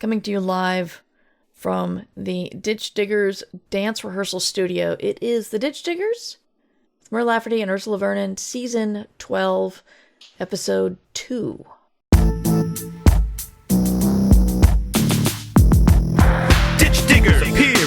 coming to you live from the Ditch Diggers dance rehearsal studio. It is the Ditch Diggers with Mur Lafferty and Ursula Vernon, season 12, episode 2.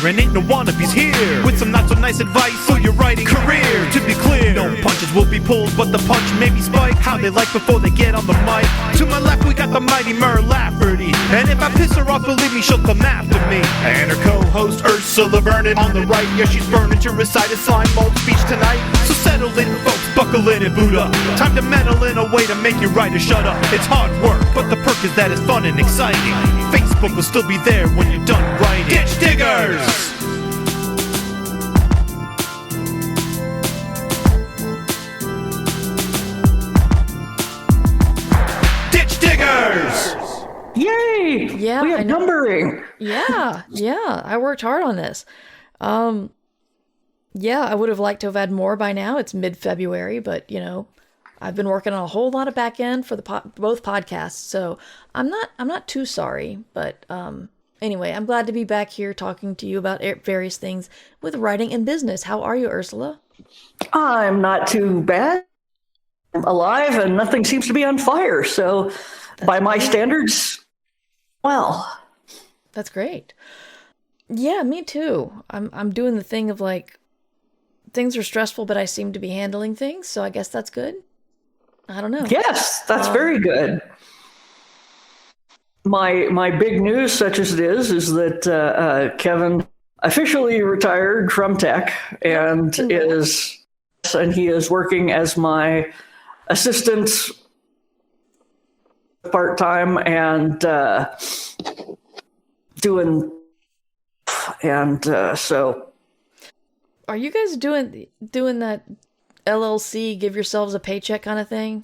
And ain't no wannabes here with some not so nice advice for your writing career. To be clear, no punches will be pulled, but the punch may be spiked how they like before they get on the mic. To my left we got the mighty Mur Lafferty, and if I piss her off, believe me, she'll come after me. And her co-host Ursula Vernon on the right, yeah, she's burning to recite a slime mold speech tonight. So settle in, folks, buckle in and boot up. Time to meddle in a way to make you writer shut up. It's hard work, but the perk is that it's fun and exciting. Facebook will still be there when you're done writing. Ditch Diggers! Ditch Diggers! Yay! Yeah, we have numbering. Yeah, I worked hard on this. Yeah, I would have liked to have had more by now. It's mid-February, but, you know, I've been working on a whole lot of back end for the both podcasts, so I'm not too sorry. But anyway, I'm glad to be back here talking to you about various things with writing and business. How are you, Ursula? I'm not too bad. I'm alive, and nothing seems to be on fire. So, by my standards, well, that's great. Yeah, me too. I'm doing the thing of like things are stressful, but I seem to be handling things, so I guess that's good. I don't know. Yes, that's very good. My big news, such as it is that Kevin officially retired from tech and he is working as my assistant part-time and doing so. Are you guys doing that LLC, give yourselves a paycheck kind of thing?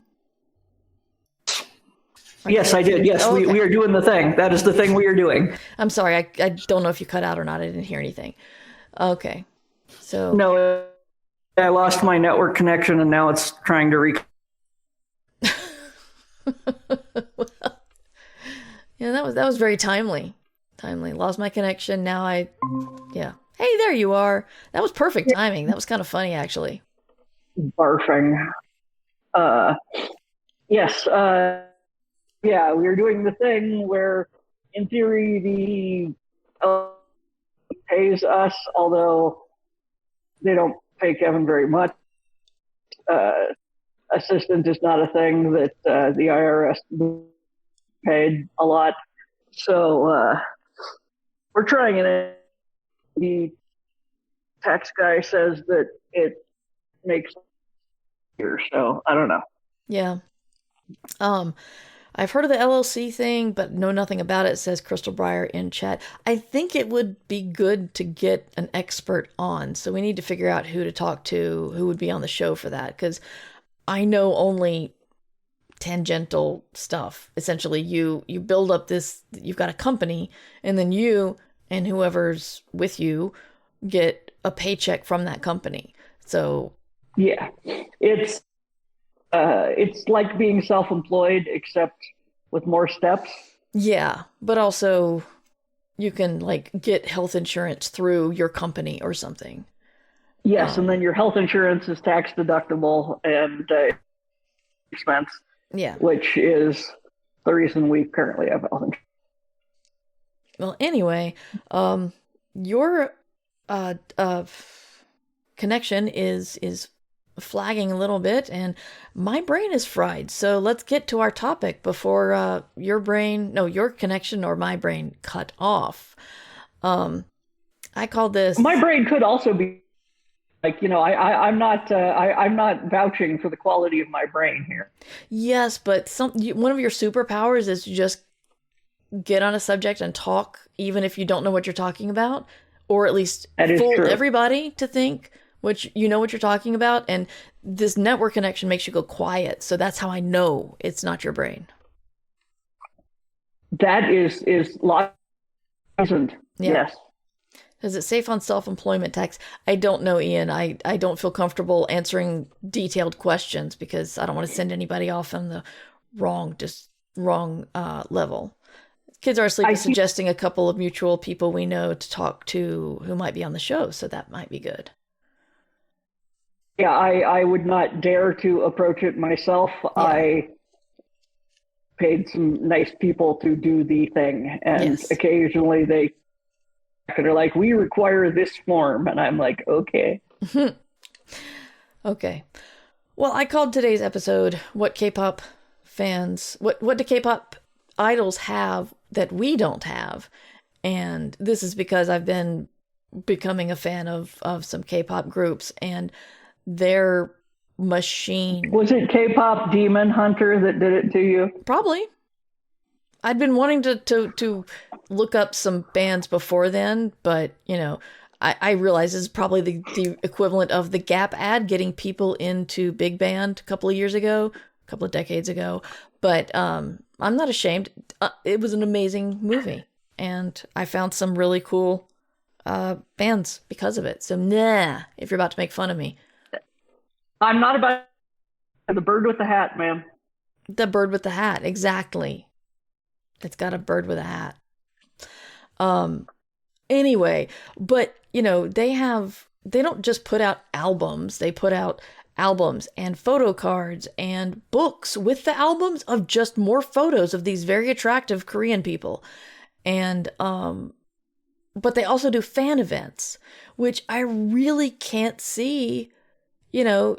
Yes, I did. Yes, okay. we are doing the thing. That is the thing we are doing. I'm sorry. I don't know if you cut out or not. I didn't hear anything. Okay. So no, I lost my network connection and now it's trying to well, yeah, that was very timely. Lost my connection. Now yeah. Hey, there you are. That was perfect timing. That was kind of funny, actually. Barfing. Yes. Yeah, we were doing the thing where, in theory, the pays us, although they don't pay Kevin very much. Assistant is not a thing that the IRS paid a lot. So we're trying it. The tax guy says that it makes here, so I don't know. Yeah. I've heard of the LLC thing, but know nothing about it, says Crystal Breyer in chat. I think it would be good to get an expert on, so we need to figure out who to talk to, who would be on the show for that, because I know only tangential stuff. Essentially, you build up this, you've got a company, and then you and whoever's with you get a paycheck from that company. So yeah, it's like being self-employed, except with more steps. Yeah, but also you can like get health insurance through your company or something. Yes, and then your health insurance is tax deductible and expense. Yeah, which is the reason we currently have health insurance. Well, anyway, your connection is flagging a little bit, and my brain is fried. So let's get to our topic before your connection or my brain cut off. I call this. My brain could also be like, you know, I'm not vouching for the quality of my brain here. Yes, but one of your superpowers is to just get on a subject and talk, even if you don't know what you're talking about, or at least fool everybody to think which you know what you're talking about. And this network connection makes you go quiet. So that's how I know it's not your brain. That is isn't. Yeah. Yes. Is it safe on self-employment tax? I don't know, Ian. I don't feel comfortable answering detailed questions because I don't want to send anybody off on the wrong level. Kids Are Asleep I is suggesting a couple of mutual people we know to talk to who might be on the show, so that might be good. Yeah, I would not dare to approach it myself. Yeah. I paid some nice people to do the thing, and Yes. occasionally they're like, we require this form, and I'm like, okay. Okay. Well, I called today's episode what do K-pop idols have that we don't have? And this is because I've been becoming a fan of some K-pop groups, and their machine. Was it K-pop Demon Hunter that did it to you? Probably. I'd been wanting to look up some bands before then, but, you know, I realize this is probably the equivalent of the Gap ad getting people into big band a couple of decades ago. But I'm not ashamed. It was an amazing movie, and I found some really cool bands because of it. So, if you're about to make fun of me. I'm not about the bird with the hat, man. The bird with the hat, exactly. It's got a bird with a hat. Anyway, but you know, they don't just put out albums, they put out albums and photo cards and books with the albums of just more photos of these very attractive Korean people. And but they also do fan events, which I really can't see, you know,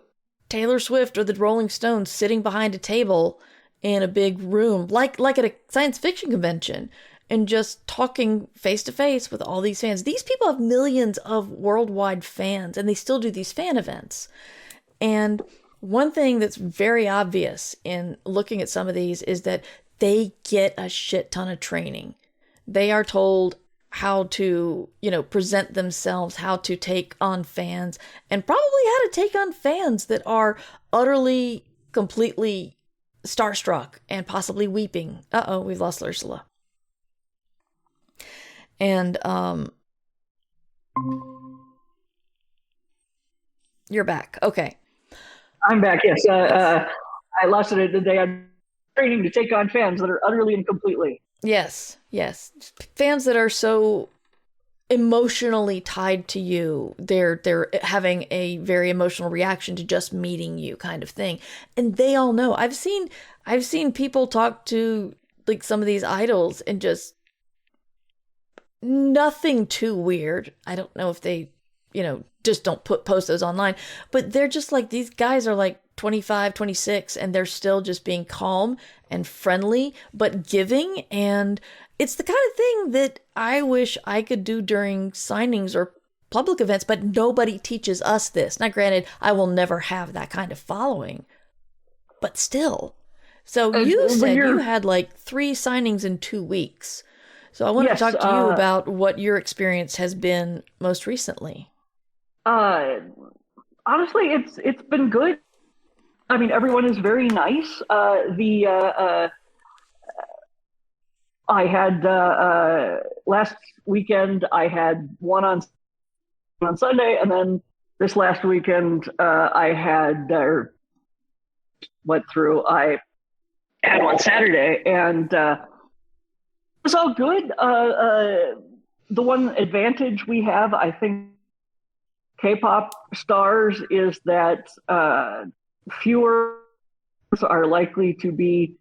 Taylor Swift or the Rolling Stones sitting behind a table in a big room, like at a science fiction convention, and just talking face to face with all these fans. These people have millions of worldwide fans, and they still do these fan events. And one thing that's very obvious in looking at some of these is that they get a shit ton of training. They are told how to, you know, present themselves, how to take on fans, and probably how to take on fans that are utterly, completely starstruck and possibly weeping. Uh-oh, we've lost Ursula. And you're back. Okay. I'm back, yes. I lost it the day I'm training to take on fans that are utterly and completely. Yes. Fans that are so emotionally tied to you. They're having a very emotional reaction to just meeting you, kind of thing. And they all know. I've seen people talk to like some of these idols and just nothing too weird. I don't know if they, you know, just don't post those online, but they're just like, these guys are like 25, 26, and they're still just being calm and friendly, but giving. And it's the kind of thing that I wish I could do during signings or public events, but nobody teaches us this. Now, granted, I will never have that kind of following, but still. So you said you had like 3 signings in 2 weeks. So I want to talk to you about what your experience has been most recently. Honestly, it's been good. I mean, everyone is very nice. I had last weekend I had one on Sunday, and then this last weekend I had I had one Saturday, and it was all good. The one advantage we have, I think, K-pop stars is that fewer are likely to be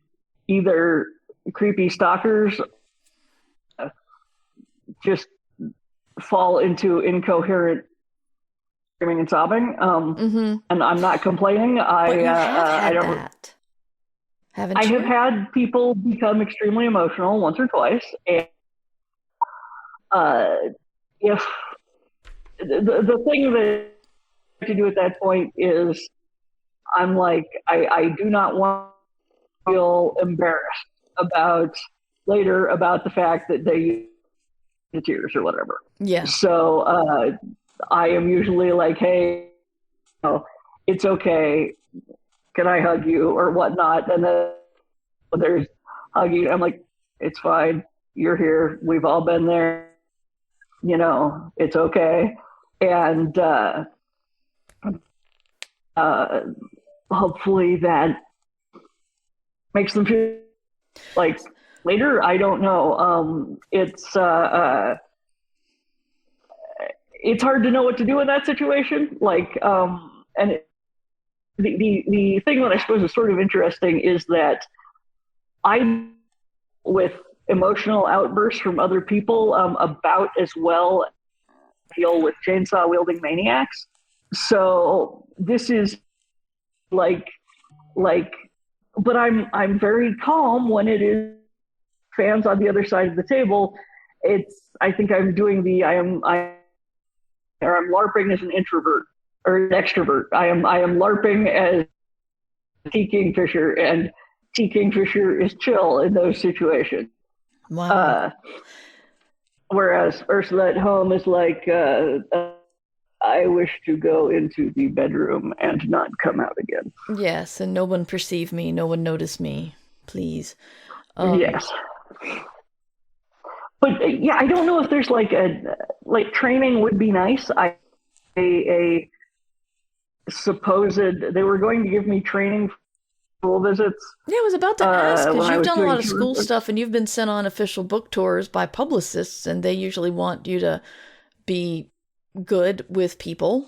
either creepy stalkers, just fall into incoherent screaming and sobbing. And I'm not complaining. But you have had that, haven't you? I have had people become extremely emotional once or twice, and if the thing that I have to do at that point is I'm like, I do not want to feel embarrassed about the fact that they use the tears or whatever. Yeah. So I am usually like, hey, you know, it's okay. Can I hug you or whatnot? And then there's hugging. I'm like, it's fine. You're here. We've all been there. You know, it's okay. And hopefully that makes them feel like later. I don't know. It's hard to know what to do in that situation. The thing that I suppose is sort of interesting is that I, with emotional outbursts from other people, about as well deal with chainsaw wielding maniacs. So this is like, but I'm very calm when it is fans on the other side of the table. I think I'm doing I'm LARPing as an introvert or an extrovert. I am LARPing as T. Kingfisher, and T. Kingfisher is chill in those situations. Wow. Whereas Ursula at home is like, I wish to go into the bedroom and not come out again. Yes, and no one perceive me, no one notice me, please. Yes. But yeah, I don't know if there's like training would be nice. A supposed they were going to give me training for school visits. Yeah, I was about to ask, because you've done a lot of tours. school stuff and you've been sent on official book tours by publicists, and they usually want you to be good with people.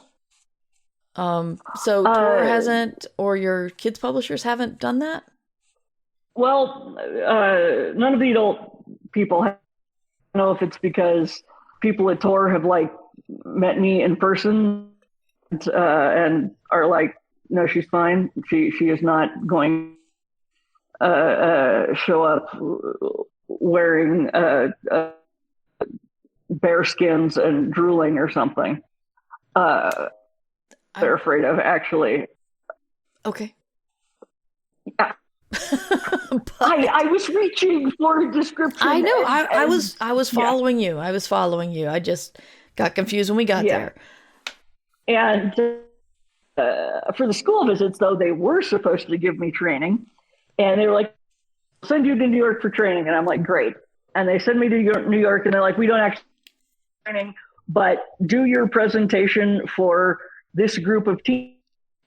So Tor hasn't, or your kids' publishers haven't done that? Well, none of the adult people have. I don't know if it's because people at Tor have like met me in person and are like, no, she's fine. She is not going show up wearing bear skins and drooling or something. They're afraid of, actually. Okay. Yeah. I was reaching for a description. I know. I was following you. I was following you. I just got confused when we got there. And for the school visits, though, they were supposed to give me training, and they were like, "Send you to New York for training," and I'm like, "Great." And they send me to New York, and they're like, "We don't actually training, but do your presentation for this group of teams."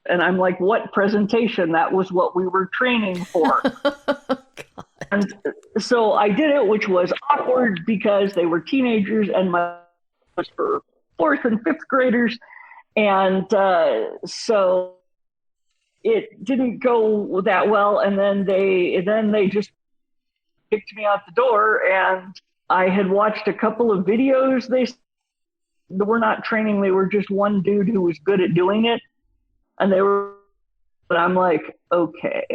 And I'm like, what presentation? That was what we were training for. And so I did it, which was awkward because they were teenagers and my was for 4th and 5th graders. And so it didn't go that well. And then they just kicked me out the door. And I had watched a couple of videos. They were not training. They were just one dude who was good at doing it. And but I'm like, okay,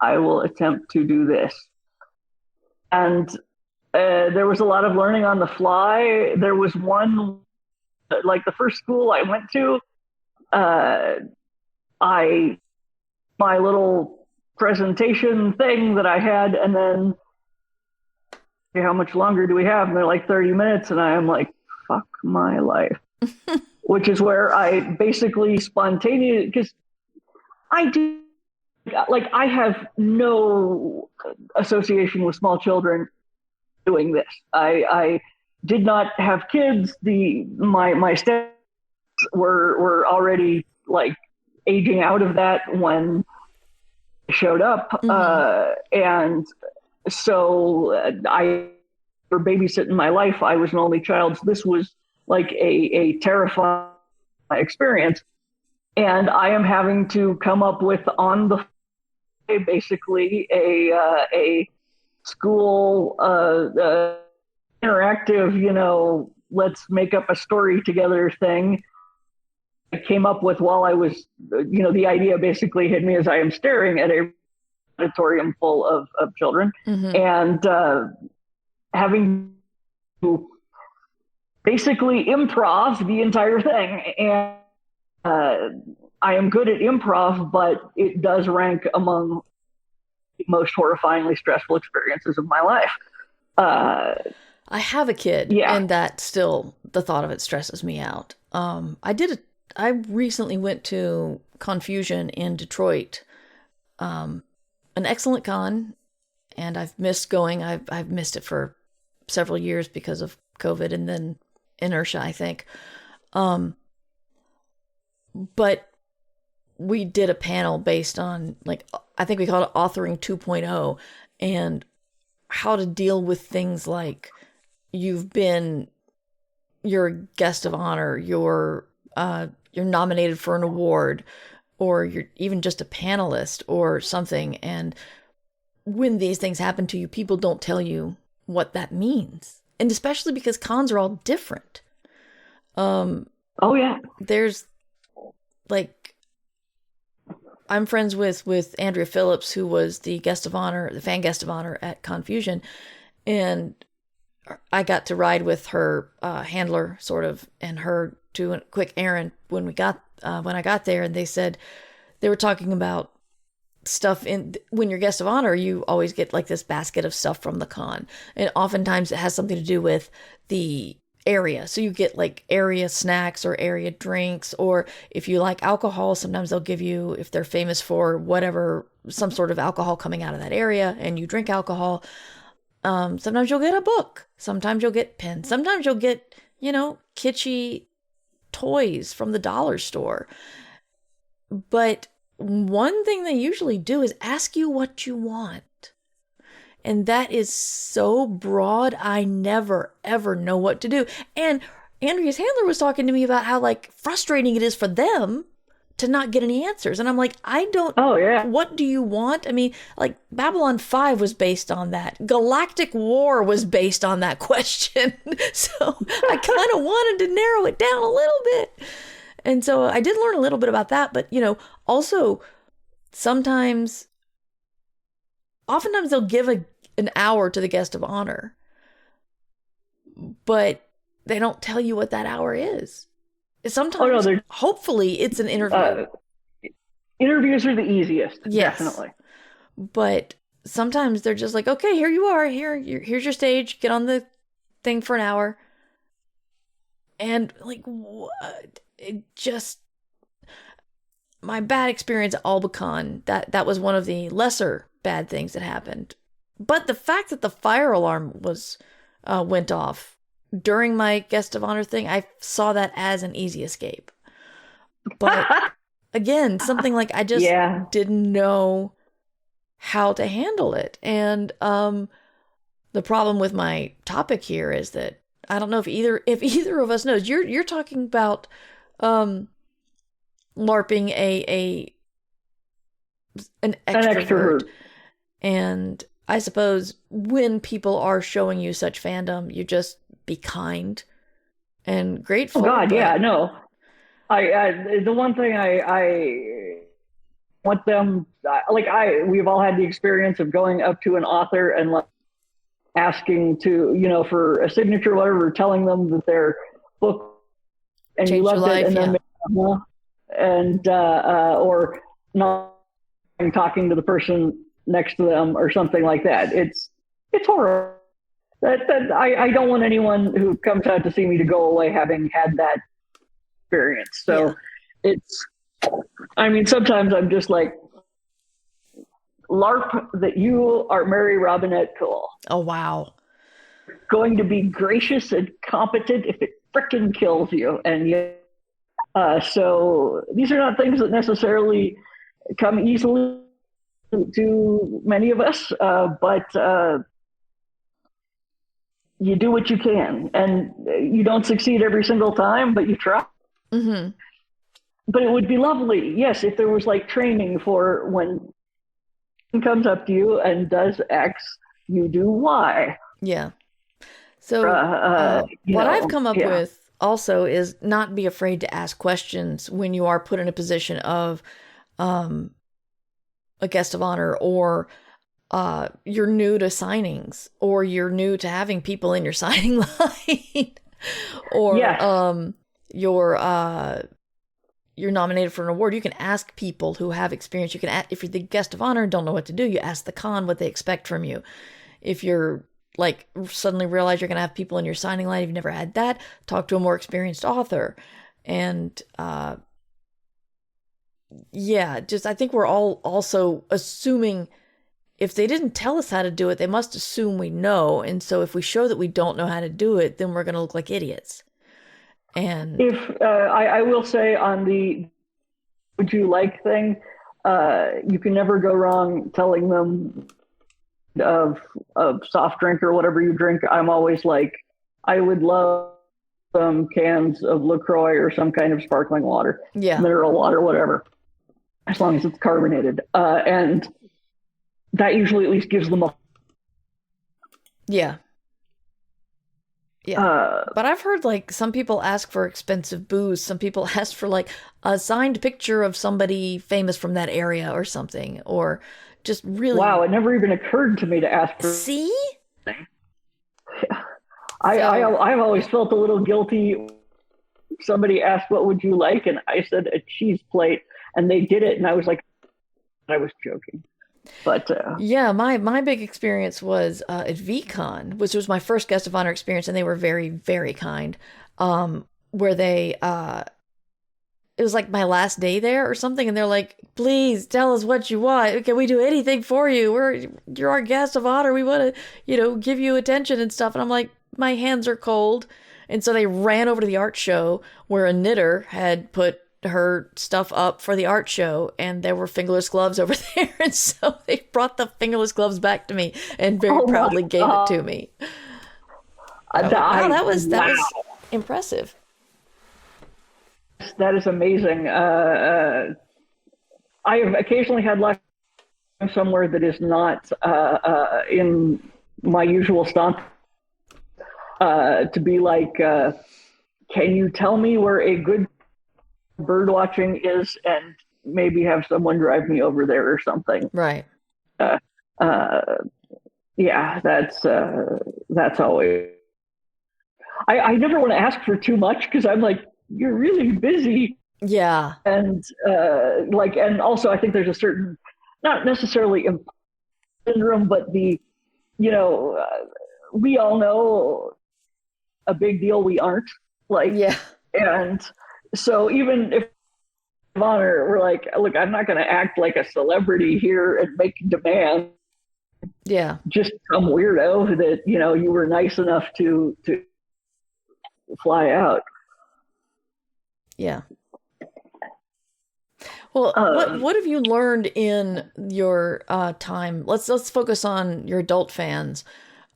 I will attempt to do this. And there was a lot of learning on the fly. There was one, like the first school I went to, my little presentation thing that I had, and then, okay, how much longer do we have? And they're like 30 minutes. And I am like, fuck my life. Which is where I basically spontaneously, because I have no association with small children doing this. I did not have kids. My steps were already like aging out of that when I showed up. And so for babysitting my life, I was an only child. So this was like a terrifying experience. And I am having to come up with on the fly, basically a school interactive, let's make up a story together thing. I came up with while I was, the idea basically hit me as I am staring at a auditorium full of children, and having to basically improv the entire thing. And I am good at improv, but it does rank among the most horrifyingly stressful experiences of my life. I have a kid, and that still, the thought of it stresses me out. I recently went to Confusion in Detroit, an excellent con, and I've missed going. I've missed it for several years because of COVID and then inertia, I think. But we did a panel based on, like, I think we called it Authoring 2.0, and how to deal with things like you're a guest of honor, you're nominated for an award, or you're even just a panelist or something. And when these things happen to you, people don't tell you what that means. And especially because cons are all different. Oh yeah. There's like, I'm friends with Andrea Phillips, who was the fan guest of honor at Confusion. And I got to ride with her handler, sort of, and her to a quick errand when I got there. And they were talking about stuff when you're guest of honor, you always get like this basket of stuff from the con, and oftentimes it has something to do with the area. So you get like area snacks or area drinks, or if you like alcohol, sometimes they'll give you, if they're famous for whatever, some sort of alcohol coming out of that area, and you drink alcohol. Sometimes you'll get a book. Sometimes you'll get pens. Sometimes you'll get, kitschy toys from the dollar store. But one thing they usually do is ask you what you want. And that is so broad, I never, ever know what to do. And Andrea's handler was talking to me about how, like, frustrating it is for them to not get any answers. And I'm like, Oh, yeah. What do you want? I mean, like, Babylon 5 was based on that. Galactic War was based on that question. So I kind of wanted to narrow it down a little bit. And so I did learn a little bit about that. But, also oftentimes they'll give an hour to the guest of honor, but they don't tell you what that hour is. Sometimes, hopefully, it's an interview. Interviews are the easiest, yes. Definitely. But sometimes they're just like, okay, here you are. Here's your stage. Get on the thing for an hour. And like, what? My bad experience at Albacon, that was one of the lesser bad things that happened. But the fact that the fire alarm went off during my guest of honor thing, I saw that as an easy escape. But again, something like I just didn't know how to handle it. And the problem with my topic here is that I don't know if either of us knows. You're talking about LARPing an extrovert. And I suppose when people are showing you such fandom, you just be kind and grateful. Oh God, yeah, no. I the one thing I want them, we've all had the experience of going up to an author and like asking to, for a signature or whatever, telling them that their book and changed you loved life, it, and or not talking to the person next to them or something like that. It's horrible. That I don't want anyone who comes out to see me to go away having had that experience. So sometimes I'm just like, LARP that you are Mary Robinette Kowal. Oh, wow. Going to be gracious and competent if it frickin' kills you. And so these are not things that necessarily come easily to many of us, but you do what you can, and you don't succeed every single time, but you try. Mm-hmm. But it would be lovely, yes, if there was like training for when someone comes up to you and does X, you do Y. Yeah. So what I've come up with also is not be afraid to ask questions when you are put in a position of a guest of honor, or you're new to signings, or you're new to having people in your signing line, or you're nominated for an award. You can ask people who have experience. You can if you're the guest of honor and don't know what to do, you ask the con what they expect from you. If you're like suddenly realize you're going to have people in your signing line, you've never had that, talk to a more experienced author. And I think we're all also assuming if they didn't tell us how to do it, they must assume we know. And so if we show that we don't know how to do it, then we're going to look like idiots. And if I will say on the would you like thing, you can never go wrong telling them of soft drink or whatever you drink, I'm always like, I would love some cans of LaCroix or some kind of sparkling water, Yeah. mineral water, whatever, as long as it's carbonated. And that usually at least gives them a. Yeah. Yeah. But I've heard like some people ask for expensive booze. Some people ask for like a signed picture of somebody famous from that area or something, or just really. Wow, it never even occurred to me to ask for. See? I've always felt a little guilty. Somebody asked, "What would you like?" and I said a cheese plate, and they did it, and I was like, I was joking. But yeah, my big experience was at VCon, which was my first guest of honor experience, and they were very, very kind. Where they it was like my last day there or something, and they're like, "Please tell us what you want. Can we do anything for you? You're our guest of honor. We want to, give you attention and stuff." And I'm like, my hands are cold. And so they ran over to the art show where a knitter had put her stuff up for the art show, and there were fingerless gloves over there. And so they brought the fingerless gloves back to me and very proudly gave it to me. Wow, that was impressive. That is amazing. I have occasionally had luck somewhere that is not in my usual stomp. To be like, can you tell me where a good bird watching is, and maybe have someone drive me over there or something. Right. Yeah, that's always. I never want to ask for too much because I'm like, you're really busy. Yeah. And and also I think there's a certain, not necessarily syndrome, but we all know a big deal we aren't, like, yeah. And so even if honor, we're like, look, I'm not going to act like a celebrity here and make demand. Yeah. Just some weirdo that, you were nice enough to fly out. Yeah. Well, what have you learned in your time? Let's focus on your adult fans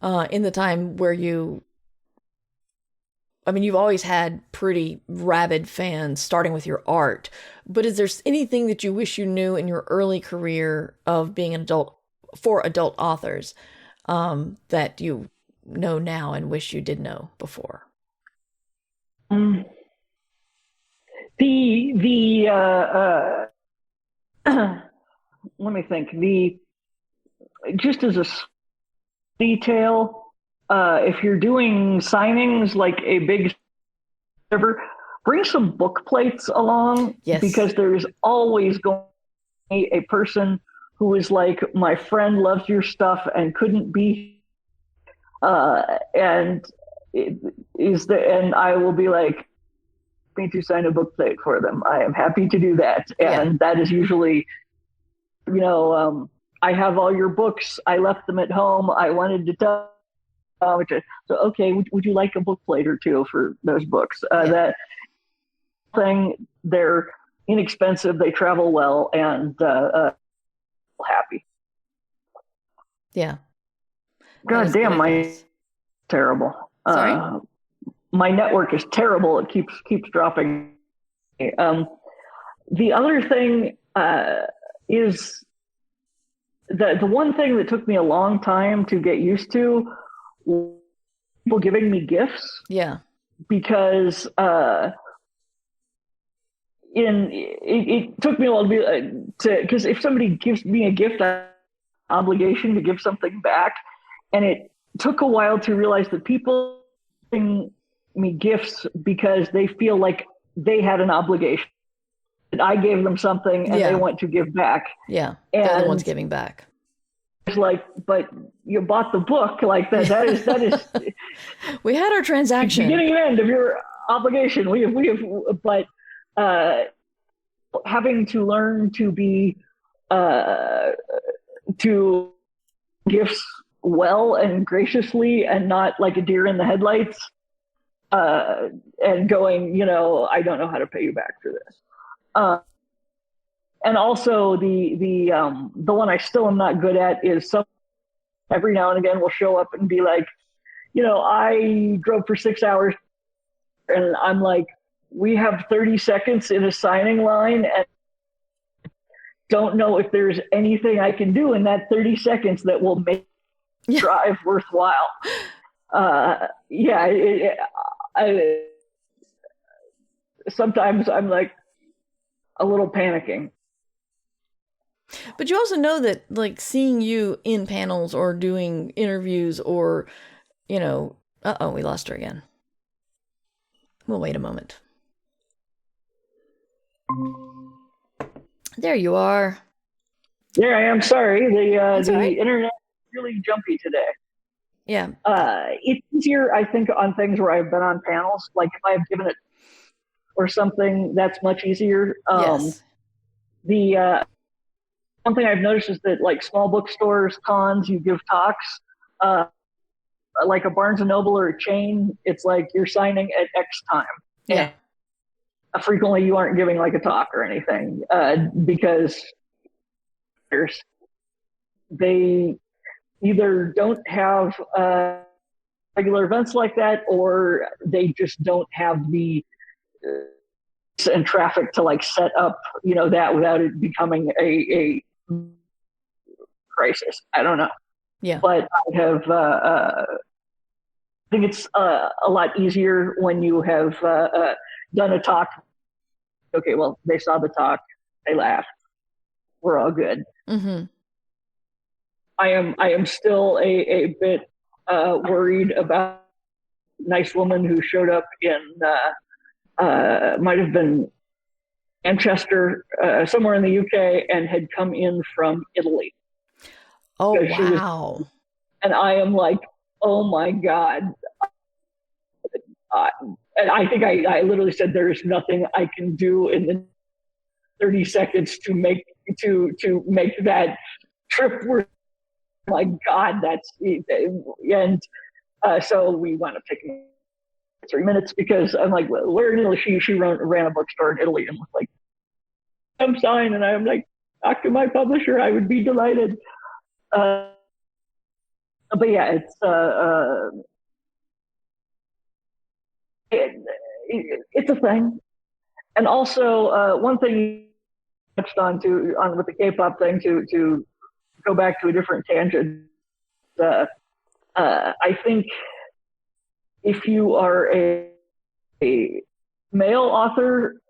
in the time where you've always had pretty rabid fans, starting with your art. But is there anything that you wish you knew in your early career of being an adult for adult authors that you know now and wish you did know before? Let me think. Just as a detail. If you're doing signings like a big server, bring some book plates along. Yes. Because there's always going to be a person who is like, my friend loves your stuff and couldn't be, and I will be like, me to sign a book plate for them. I am happy to do that. And that is usually, I have all your books. I left them at home. I wanted to tell. So okay, would you like a book plate or two for those books? That thing, they're inexpensive, they travel well, and happy. Yeah. God damn, my terrible. Sorry? My network is terrible. It keeps dropping. The other thing is the one thing that took me a long time to get used to. People giving me gifts. Yeah. Because it took me a while because if somebody gives me a gift, I have an obligation to give something back. And it took a while to realize that people giving me gifts because they feel like they had an obligation. That I gave them something and they want to give back. Yeah. They're the ones giving back. It's like, but you bought the book, like that is we had our transaction. Beginning and end of your obligation. We have, but having to learn to be to gifts well and graciously and not like a deer in the headlights, and going, I don't know how to pay you back for this. And also the one I still am not good at is every now and again will show up and be like, I drove for 6 hours, and I'm like, we have 30 seconds in a signing line, and don't know if there's anything I can do in that 30 seconds that will make the drive worthwhile. Sometimes I'm like a little panicking. But you also know that, like, seeing you in panels or doing interviews or, we lost her again. We'll wait a moment. There you are. There I am. Sorry. The right. internet is really jumpy today. Yeah. It's easier, I think, on things where I've been on panels. Like if I've given it or something, that's much easier. Yes. The one thing I've noticed is that, like, small bookstores, cons, you give talks. Like a Barnes and Noble or a chain, it's like you're signing at X time. Yeah. And frequently you aren't giving like a talk or anything because they either don't have regular events like that, or they just don't have the and traffic to like set up, that without it becoming a crisis. I don't know. Yeah. But I have, I think it's a lot easier when you have done a talk. Okay, well, they saw the talk, they laughed, we're all good. Mm-hmm. I am still a bit worried about a nice woman who showed up in might have been Manchester, somewhere in the UK, and had come in from Italy. Oh, wow. And I am like, oh my God. And I think I literally said, there is nothing I can do in the 30 seconds to make that trip worth. My God, that's, and so we wound up taking 3 minutes because I'm like, where in Italy? She ran a bookstore in Italy and was like, come sign. And I'm like, talk to my publisher, I would be delighted. But yeah, it's a thing. And also one thing you touched on with the K-pop thing, to go back to a different tangent. I think if you are a male author,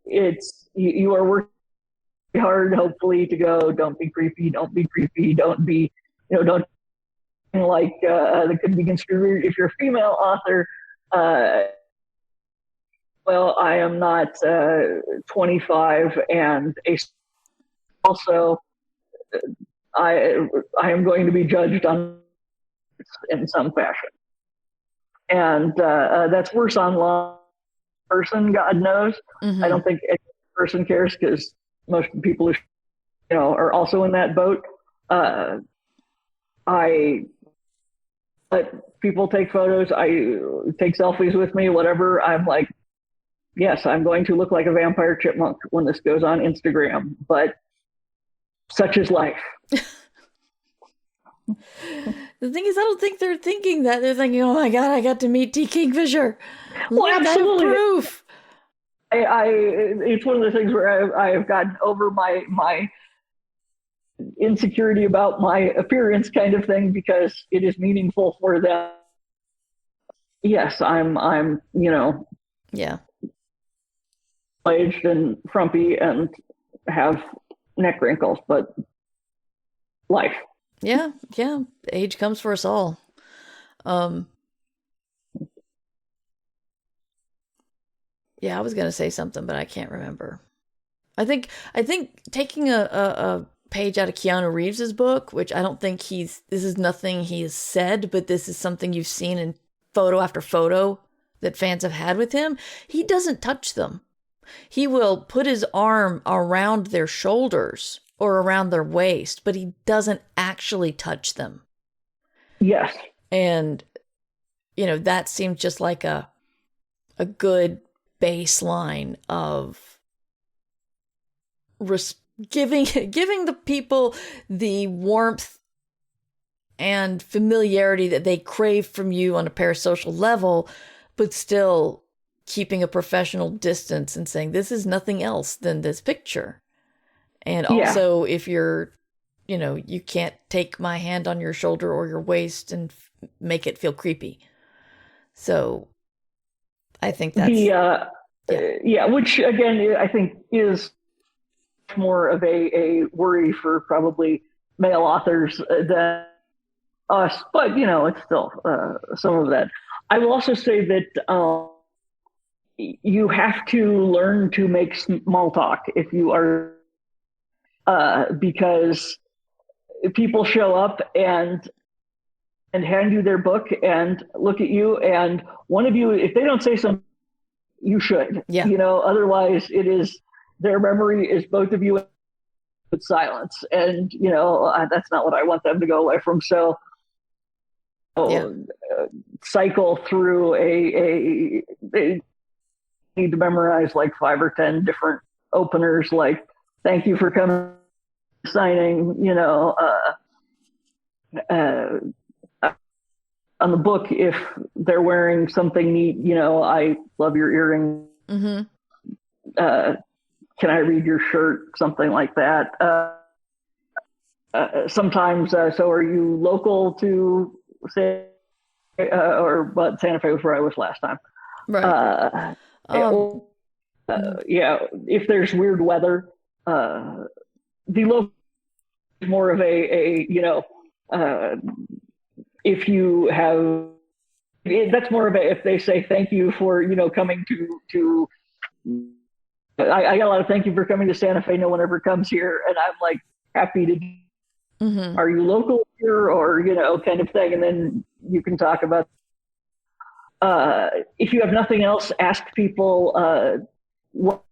you are working hard, hopefully, to go, don't be creepy, don't be don't like that could be construed. If you're a female author, well, I am not 25, and also I am going to be judged in some fashion, and that's worse online. Person, God knows. Mm-hmm. I don't think any person cares, because most people who are also in that boat. I let people take photos. I take selfies with me, whatever. I'm like, yes, I'm going to look like a vampire chipmunk when this goes on Instagram, but such is life. The thing is, I don't think they're thinking that. They're thinking, oh my God, I got to meet T. Kingfisher. Well, absolutely. Proof. It's one of the things where I have gotten over my insecurity about my appearance kind of thing, because it is meaningful for them. Yes, I'm yeah, aged and frumpy and have neck wrinkles, but life. Yeah. Age comes for us all. Yeah, I was gonna say something, but I can't remember. I think taking a page out of Keanu Reeves's book, which I don't think this is nothing he has said, but this is something you've seen in photo after photo that fans have had with him. He doesn't touch them. He will put his arm around their shoulders or around their waist, but he doesn't actually touch them. Yes. And, that seems just like a good baseline of giving the people the warmth and familiarity that they crave from you on a parasocial level, but still keeping a professional distance and saying, this is nothing else than this picture. And also, if you're, you can't take my hand on your shoulder or your waist and make it feel creepy. So I think that's... which again, I think is more of a worry for probably male authors than us, but it's still some of that. I will also say that you have to learn to make small talk if you are, because people show up and hand you their book and look at you, and one of you, if they don't say something, you should. Yeah. Otherwise it is, their memory is both of you with silence, and that's not what I want them to go away from. So cycle through they need to memorize like 5 or 10 different openers, like thank you for coming, signing, on the book, if they're wearing something neat, I love your earring. Mm-hmm. Can I read your shirt? Something like that. Sometimes, so are you local to say, but Santa Fe was where I was last time. Right. If there's weird weather, the local is more of if you have, that's more of if they say thank you for, coming to I got a lot of thank you for coming to Santa Fe. No one ever comes here. And I'm like happy to, are you local here or, kind of thing. And then you can talk about, if you have nothing else, ask people, what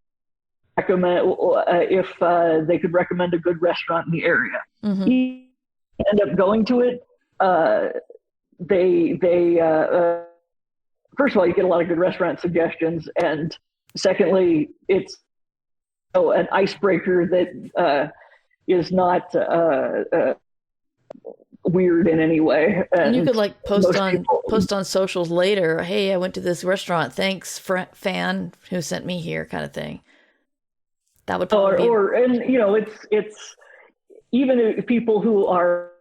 recommend, if they could recommend a good restaurant in the area. You end up going to it. First of all, you get a lot of good restaurant suggestions, and secondly, it's an icebreaker that is not weird in any way. And you could like post on socials later, hey, I went to this restaurant, thanks fan who sent me here, kind of thing. That would probably it's even if people who are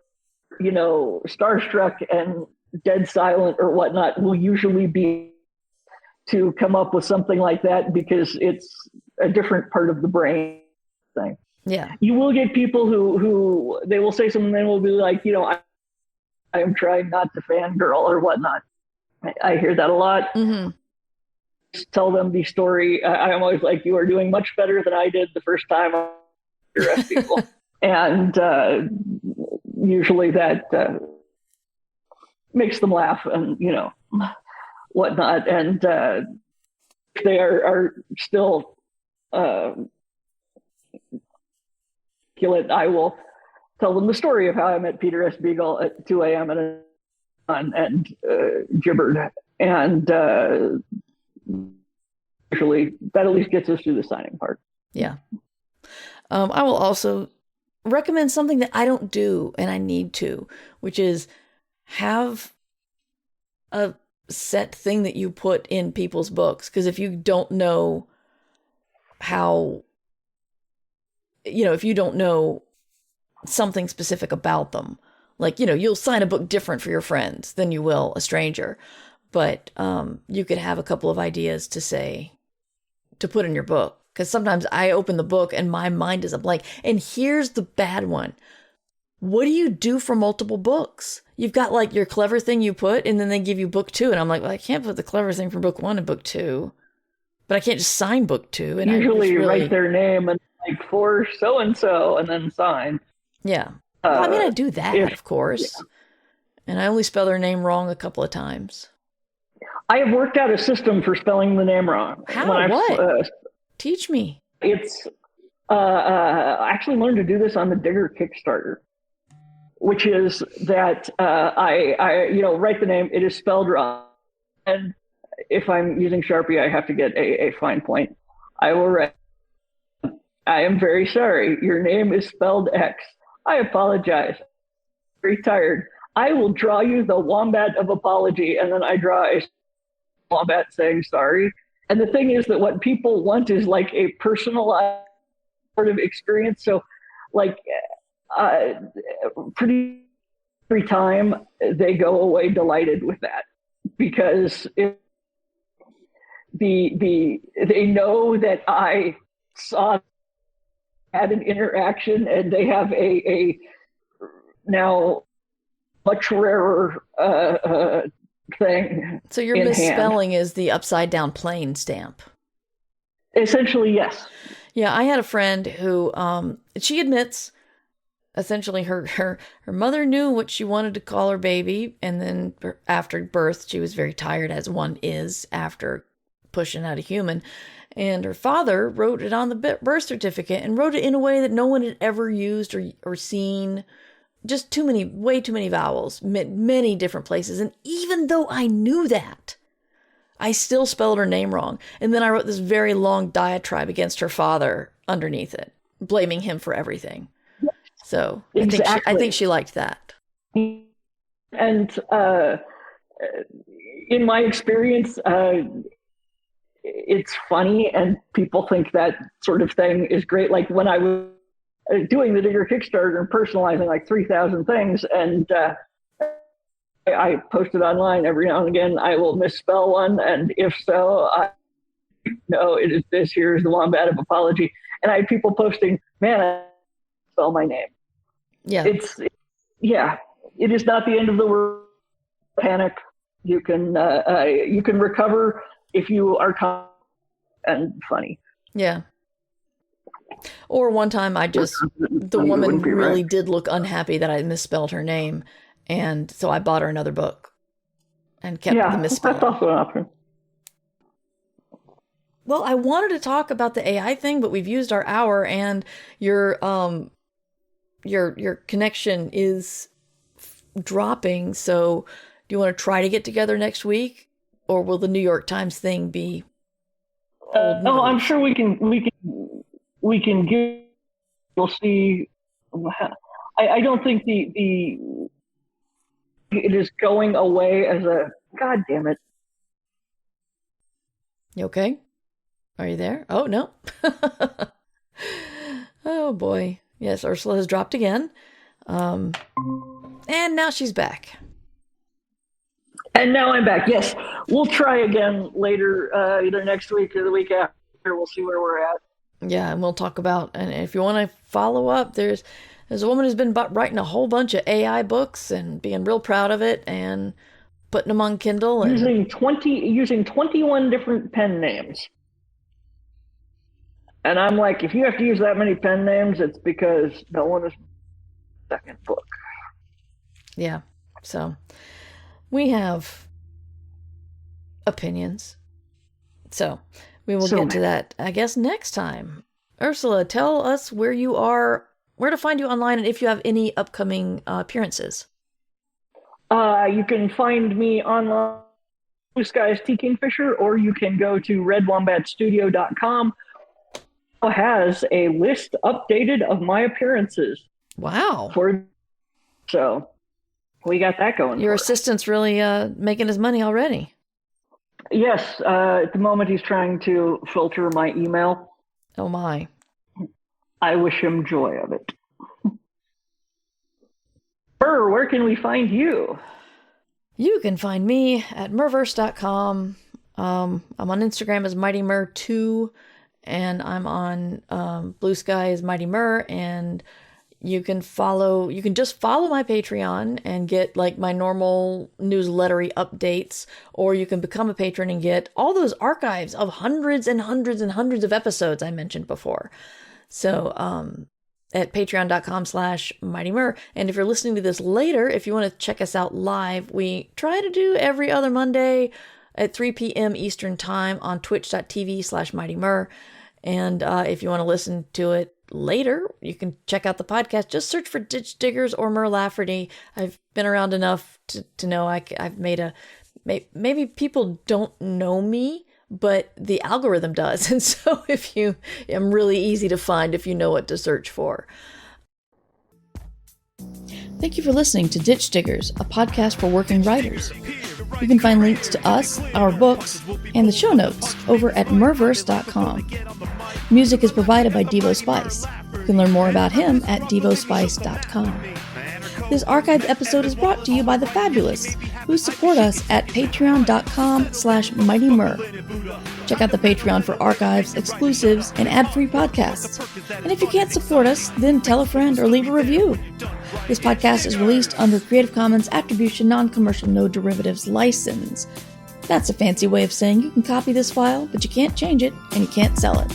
starstruck and dead silent or whatnot will usually be to come up with something like that, because it's a different part of the brain thing. Yeah. You will get people who they will say something and will be like, I am trying not to fangirl or whatnot. I hear that a lot. Just tell them the story. I'm always like, you are doing much better than I did the first time I arrest people. And usually that makes them laugh and, whatnot. And if they are still I will tell them the story of how I met Peter S. Beagle at 2 a.m. and gibbered. And usually that at least gets us through the signing part. Yeah. I will also recommend something that I don't do and I need to, which is have a set thing that you put in people's books. Because if you don't know how, if you don't know something specific about them, like, you'll sign a book different for your friends than you will a stranger. But you could have a couple of ideas to put in your book. Because sometimes I open the book and my mind is a blank. And here's the bad one. What do you do for multiple books? You've got like your clever thing you put, and then they give you book 2. And I'm like, well, I can't put the clever thing from book 1 in book 2. But I can't just sign book 2. And usually write their name and like for so-and-so and then sign. Yeah. Well, I mean, I do that, of course. Yeah. And I only spell their name wrong a couple of times. I have worked out a system for spelling the name wrong. How? What? Teach me. It's I actually learned to do this on the Digger Kickstarter, which is that I write the name. It is spelled wrong, and if I'm using Sharpie, I have to get a fine point. I will write, I am very sorry. Your name is spelled X. I apologize. Very tired. I will draw you the wombat of apology. And then I draw a wombat saying sorry. And the thing is that what people want is like a personalized sort of experience. So like pretty every time they go away delighted with that, because they know that I had an interaction, and they have a now much rarer thing. So your misspelling is the upside down plane stamp. Essentially, yes. Yeah, I had a friend who she admits essentially her mother knew what she wanted to call her baby, and then after birth she was very tired, as one is after pushing out a human, and her father wrote it on the birth certificate and wrote it in a way that no one had ever used or seen. Just way too many vowels, many different places. And even though I knew that, I still spelled her name wrong. And then I wrote this very long diatribe against her father underneath it, blaming him for everything. So exactly. I think she liked that. And in my experience, it's funny, and people think that sort of thing is great. Like when I was doing the Digger Kickstarter and personalizing like 3,000 things, and I posted online every now and again, I will misspell one, and if so, no, it is this. Here's the wombat of apology. And I had people posting, man, I spell my name. Yeah, it is not the end of the world. Panic. You can recover if you are calm and funny. Yeah. Or one time the woman really did look unhappy that I misspelled her name. And so I bought her another book and kept the misspelling. That's also an option. Well, I wanted to talk about the AI thing, but we've used our hour, and your connection is dropping. So do you want to try to get together next week, or will the New York Times thing be no, I'm sure we can get. We'll see. I don't think it is going away as a. God damn it! You okay? Are you there? Oh no! Oh boy! Yes, Ursula has dropped again, and now she's back. And now I'm back. Yes, we'll try again later, either next week or the week after. We'll see where we're at. Yeah, and we'll talk about, and if you want to follow up, there's a woman who's been writing a whole bunch of AI books and being real proud of it and putting them on Kindle. And using 21 different pen names. And I'm like, if you have to use that many pen names, it's because no one is second book. Yeah, so we have opinions. So we will get to that, I guess, next time. Ursula, tell us where you are, where to find you online, and if you have any upcoming appearances. You can find me online, Blue Skies T. Kingfisher, or you can go to redwombatstudio.com. It has a list updated of my appearances. Wow. So we got that going. Your assistant's really making his money already. Yes. At the moment, he's trying to filter my email. Oh, my. I wish him joy of it. Where can we find you? You can find me at merverse.com. I'm on Instagram as MightyMer2, and I'm on Blue Sky as Mighty Mer, and you can just follow my Patreon and get like my normal newslettery updates, or you can become a patron and get all those archives of hundreds and hundreds and hundreds of episodes I mentioned before. So, at patreon.com/mightymer. And if you're listening to this later, if you want to check us out live, we try to do every other Monday at 3 p.m. Eastern time on twitch.tv/mightymer. And if you want to listen to it later, you can check out the podcast. Just search for Ditch Diggers or Mer Lafferty. I've been around enough to know I've made maybe people don't know me, but the algorithm does. And so I'm really easy to find if you know what to search for. Thank you for listening to Ditch Diggers, a podcast for working writers. You can find links to us, our books, and the show notes over at merverse.com. Music is provided by Devo Spice. You can learn more about him at devospice.com. This archived episode is brought to you by The Fabulous, who support us at patreon.com/mightymur. Check out the Patreon for archives, exclusives, and ad-free podcasts. And if you can't support us, then tell a friend or leave a review. This podcast is released under Creative Commons Attribution Non-Commercial No Derivatives license. That's a fancy way of saying you can copy this file, but you can't change it and you can't sell it.